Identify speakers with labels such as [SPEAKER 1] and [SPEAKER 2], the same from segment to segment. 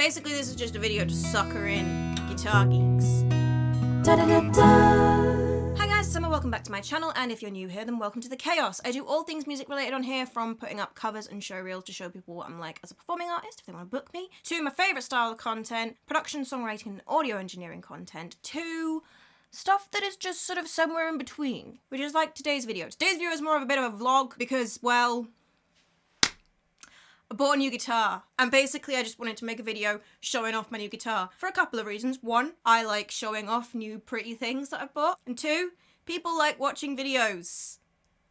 [SPEAKER 1] Basically, this is just a video to sucker in guitar geeks. Hi guys, Summer, welcome back to my channel, and if you're new here, then welcome to the chaos. I do all things music related on here, from putting up covers and show reels to show people what I'm like as a performing artist, if they want to book me, to my favourite style of content, production, songwriting, and audio engineering content, to stuff that is just sort of somewhere in between, which is like today's video. Today's video is more of a bit of a vlog because, well, I bought a new guitar, and basically I just wanted to make a video showing off my new guitar for a couple of reasons. One, I like showing off new pretty things that I've bought, and two, people like watching videos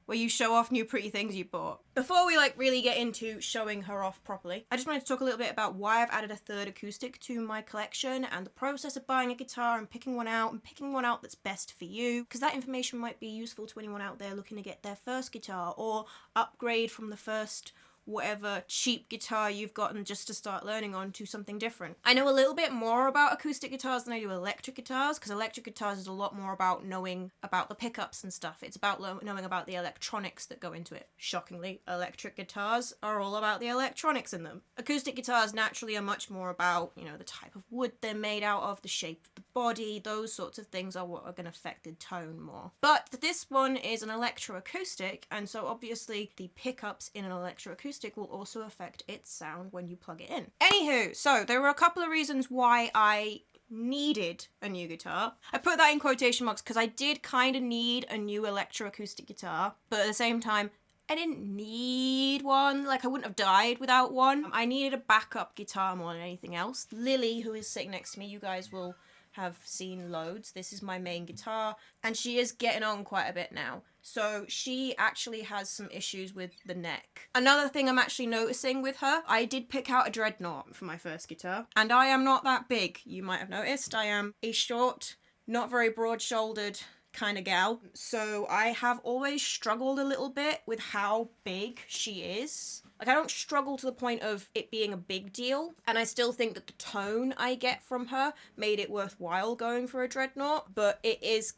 [SPEAKER 1] where you show off new pretty things you bought. Before we really get into showing her off properly, I just wanted to talk a little bit about why I've added a third acoustic to my collection and the process of buying a guitar and picking one out that's best for you, because that information might be useful to anyone out there looking to get their first guitar or upgrade from the first whatever cheap guitar you've gotten just to start learning on to something different. I know a little bit more about acoustic guitars than I do electric guitars, because electric guitars is a lot more about knowing about the pickups and stuff. It's about knowing about the electronics that go into it. Shockingly, electric guitars are all about the electronics in them. Acoustic guitars naturally are much more about, you know, the type of wood they're made out of, the shape of the body, those sorts of things are what are going to affect the tone more. But this one is an electroacoustic, and so obviously the pickups in an electroacoustic will also affect its sound when you plug it in. Anywho, so there were a couple of reasons why I needed a new guitar. I put that in quotation marks because I did kind of need a new electroacoustic guitar, but at the same time, I didn't need one. Like, I wouldn't have died without one. I needed a backup guitar more than anything else. Lily, who is sitting next to me, you guys will have seen loads. This is my main guitar, and she is getting on quite a bit now. So she actually has some issues with the neck. Another thing I'm actually noticing with her, I did pick out a Dreadnought for my first guitar, and I am not that big. You might have noticed I am a short, not very broad-shouldered kind of gal. So I have always struggled a little bit with how big she is. Like, I don't struggle to the point of it being a big deal, and I still think that the tone I get from her made it worthwhile going for a Dreadnought, but it is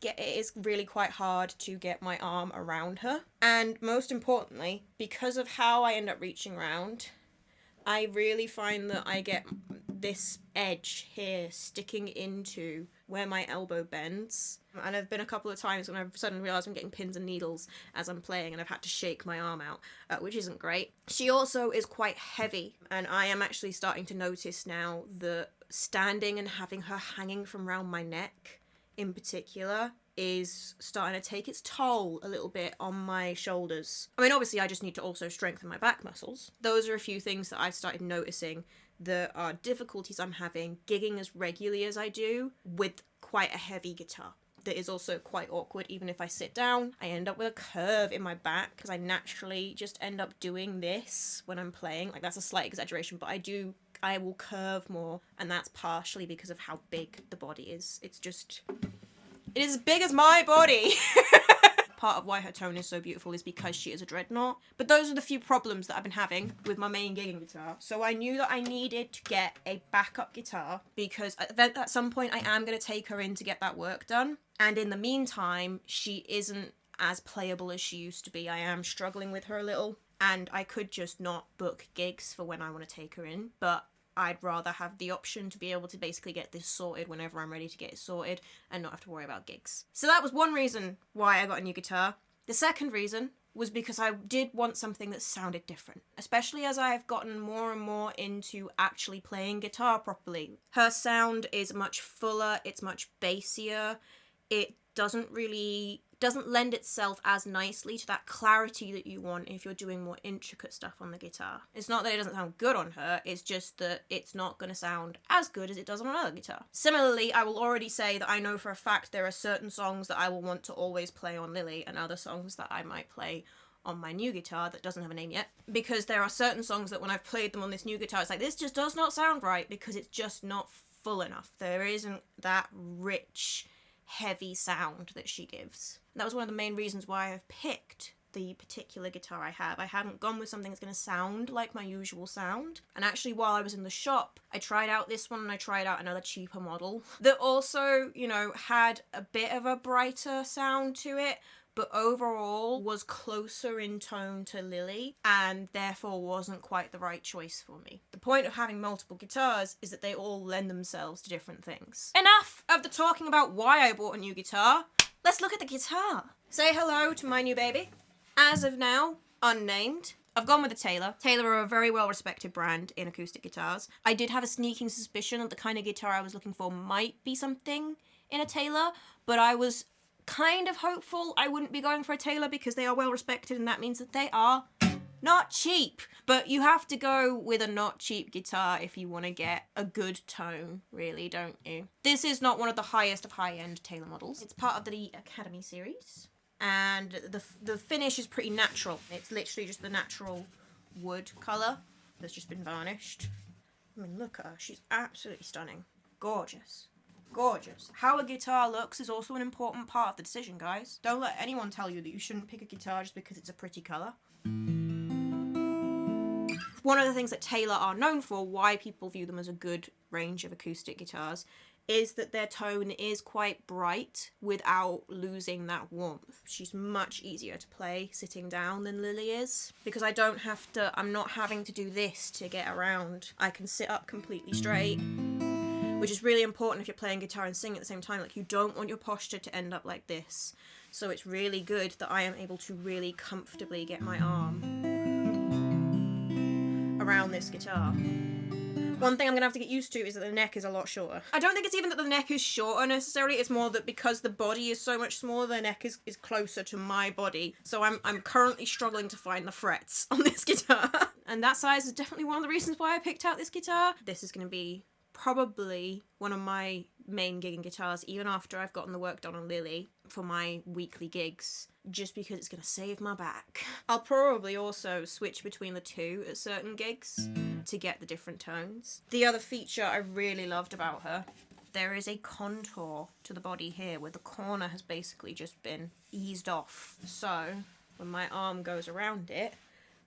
[SPEAKER 1] really quite hard to get my arm around her. And most importantly, because of how I end up reaching around, I really find that I get this edge here sticking into where my elbow bends. And there have been a couple of times when I've suddenly realised I'm getting pins and needles as I'm playing, and I've had to shake my arm out, which isn't great. She also is quite heavy, and I am actually starting to notice now that standing and having her hanging from around my neck in particular is starting to take its toll a little bit on my shoulders. I mean, obviously I just need to also strengthen my back muscles. Those are a few things that I've started noticing that are difficulties I'm having gigging as regularly as I do with quite a heavy guitar. That is also quite awkward. Even if I sit down, I end up with a curve in my back because I naturally just end up doing this when I'm playing. Like, that's a slight exaggeration, but I will curve more, and that's partially because of how big the body is. It is as big as my body. Part of why her tone is so beautiful is because she is a Dreadnought. But those are the few problems that I've been having with my main gigging guitar. So I knew that I needed to get a backup guitar because at some point I am going to take her in to get that work done. And in the meantime, she isn't as playable as she used to be. I am struggling with her a little, and I could just not book gigs for when I want to take her in. But I'd rather have the option to be able to basically get this sorted whenever I'm ready to get it sorted and not have to worry about gigs. So that was one reason why I got a new guitar. The second reason was because I did want something that sounded different, especially as I've gotten more and more into actually playing guitar properly. Her sound is much fuller, it's much bassier, it doesn't lend itself as nicely to that clarity that you want if you're doing more intricate stuff on the guitar. It's not that it doesn't sound good on her, it's just that it's not going to sound as good as it does on another guitar. Similarly, I will already say that I know for a fact there are certain songs that I will want to always play on Lily, and other songs that I might play on my new guitar that doesn't have a name yet, because there are certain songs that when I've played them on this new guitar, it's like, this just does not sound right because it's just not full enough. There isn't that rich, heavy sound that she gives. And that was one of the main reasons why I've picked the particular guitar I have. I haven't gone with something that's going to sound like my usual sound. And actually, while I was in the shop, I tried out this one and I tried out another cheaper model that also, you know, had a bit of a brighter sound to it, but overall was closer in tone to Lily and therefore wasn't quite the right choice for me. The point of having multiple guitars is that they all lend themselves to different things. Enough of the talking about why I bought a new guitar. Let's look at the guitar. Say hello to my new baby. As of now, unnamed. I've gone with a Taylor. Taylor are a very well-respected brand in acoustic guitars. I did have a sneaking suspicion that the kind of guitar I was looking for might be something in a Taylor, but I was kind of hopeful I wouldn't be going for a Taylor because they are well-respected and that means that they are not cheap. But you have to go with a not cheap guitar if you want to get a good tone, really, don't you? This is not one of the highest of high-end Taylor models. It's part of the Academy series. And the finish is pretty natural. It's literally just the natural wood colour that's just been varnished. I mean, look at her. She's absolutely stunning. Gorgeous. Gorgeous. How a guitar looks is also an important part of the decision, guys. Don't let anyone tell you that you shouldn't pick a guitar just because it's a pretty colour. One of the things that Taylor are known for, why people view them as a good range of acoustic guitars, is that their tone is quite bright without losing that warmth. She's much easier to play sitting down than Lily is, because I'm not having to do this to get around. I can sit up completely straight, which is really important if you're playing guitar and singing at the same time. Like, you don't want your posture to end up like this. So it's really good that I am able to really comfortably get my arm around this guitar. One thing I'm going to have to get used to is that the neck is a lot shorter. I don't think it's even that the neck is shorter necessarily, it's more that because the body is so much smaller, the neck is closer to my body. So I'm currently struggling to find the frets on this guitar. And that size is definitely one of the reasons why I picked out this guitar. This is going to be probably one of my main gigging guitars, even after I've gotten the work done on Lily for my weekly gigs, just because it's going to save my back. I'll probably also switch between the two at certain gigs to get the different tones. The other feature I really loved about her, there is a contour to the body here where the corner has basically just been eased off. So when my arm goes around it,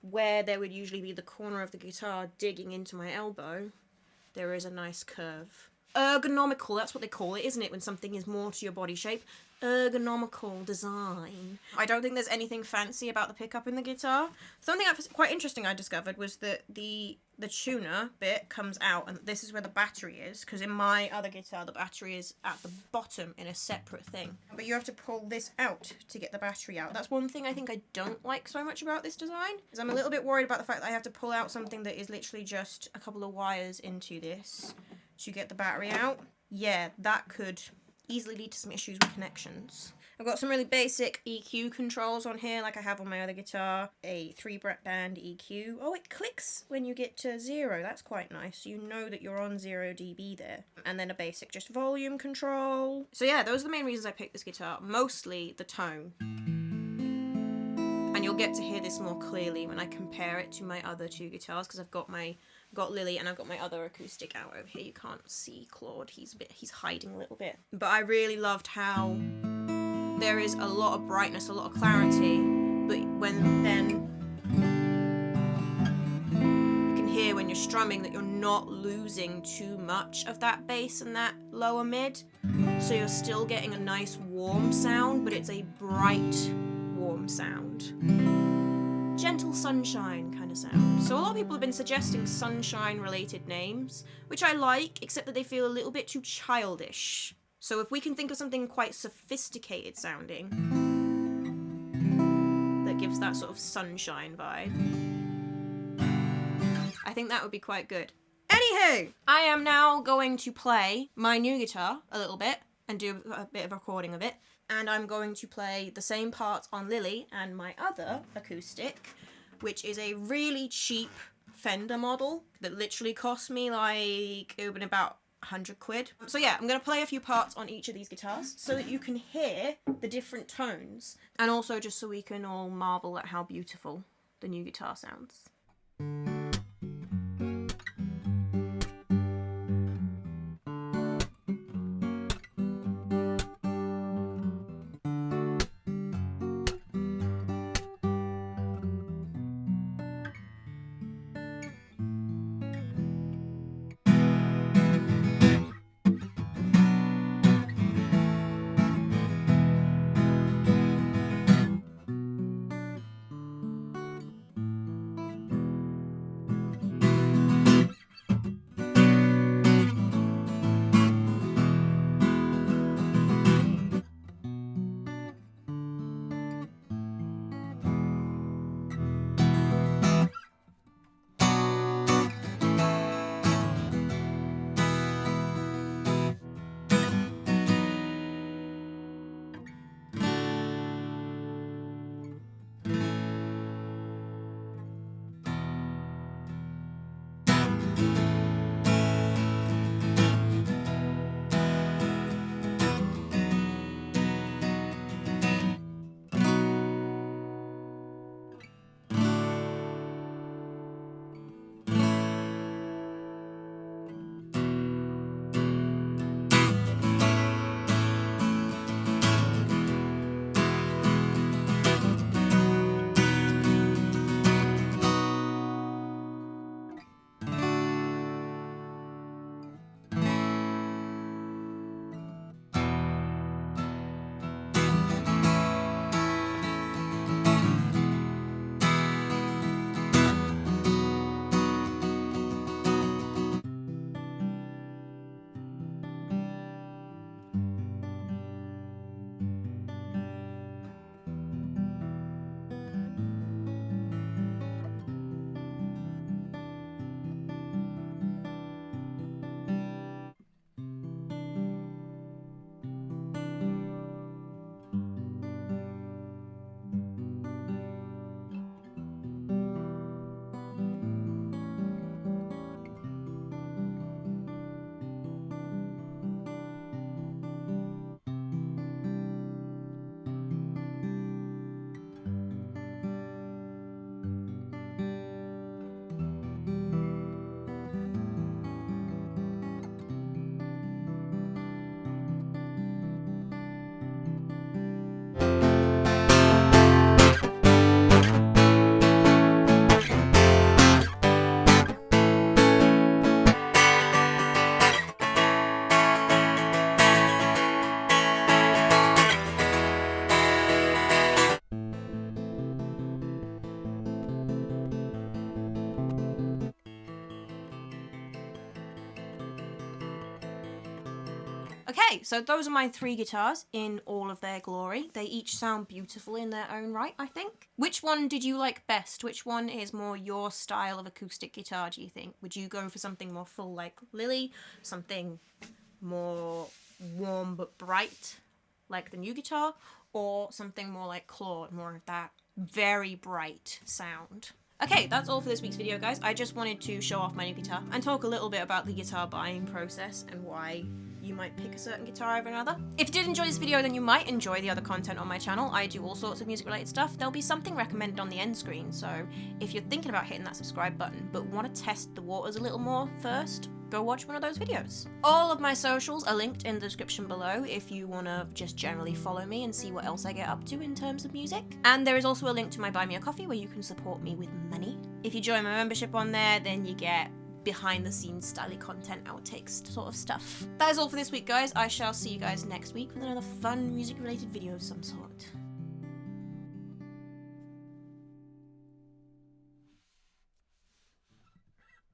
[SPEAKER 1] where there would usually be the corner of the guitar digging into my elbow, there is a nice curve. Ergonomical, that's what they call it, isn't it, when something is more to your body shape? Ergonomical design. I don't think there's anything fancy about the pickup in the guitar. Something quite interesting I discovered was that the tuner bit comes out, and this is where the battery is, because in my other guitar the battery is at the bottom in a separate thing. But you have to pull this out to get the battery out. That's one thing I think I don't like so much about this design, is I'm a little bit worried about the fact that I have to pull out something that is literally just a couple of wires into this to get the battery out. Yeah, that could easily lead to some issues with connections. I've got some really basic EQ controls on here, like I have on my other guitar. A 3-band EQ. Oh, it clicks when you get to 0. That's quite nice. You know that you're on 0 dB there. And then a basic just volume control. So yeah, those are the main reasons I picked this guitar. Mostly the tone. And you'll get to hear this more clearly when I compare it to my other two guitars, because I've got Lily and I've got my other acoustic out over here. You can't see Claude, he's hiding a little bit. But I really loved how there is a lot of brightness, a lot of clarity, but then you can hear when you're strumming that you're not losing too much of that bass and that lower mid. So you're still getting a nice warm sound, but it's a bright, warm sound. Gentle sunshine kind of sound. So a lot of people have been suggesting sunshine related names, which I like, except that they feel a little bit too childish. So if we can think of something quite sophisticated sounding that gives that sort of sunshine vibe, I think that would be quite good. Anywho, I am now going to play my new guitar a little bit and do a bit of recording of it. And I'm going to play the same parts on Lily and my other acoustic, which is a really cheap Fender model that literally cost me like, it would have been about 100 quid. So yeah, I'm going to play a few parts on each of these guitars so that you can hear the different tones, and also just so we can all marvel at how beautiful the new guitar sounds. Okay, so those are my 3 guitars in all of their glory. They each sound beautiful in their own right, I think. Which one did you like best? Which one is more your style of acoustic guitar, do you think? Would you go for something more full like Lily? Something more warm but bright like the new guitar? Or something more like Claude, more of that very bright sound? Okay, that's all for this week's video, guys. I just wanted to show off my new guitar and talk a little bit about the guitar buying process and why you might pick a certain guitar over another. If you did enjoy this video, then you might enjoy the other content on my channel. I do all sorts of music-related stuff. There'll be something recommended on the end screen, so if you're thinking about hitting that subscribe button but want to test the waters a little more first, go watch one of those videos. All of my socials are linked in the description below if you want to just generally follow me and see what else I get up to in terms of music. And there is also a link to my Buy Me a Coffee where you can support me with money. If you join my membership on there, then you get behind the scenes styly content, outtakes sort of stuff. That is all for this week, guys. I shall see you guys next week with another fun music related video of some sort.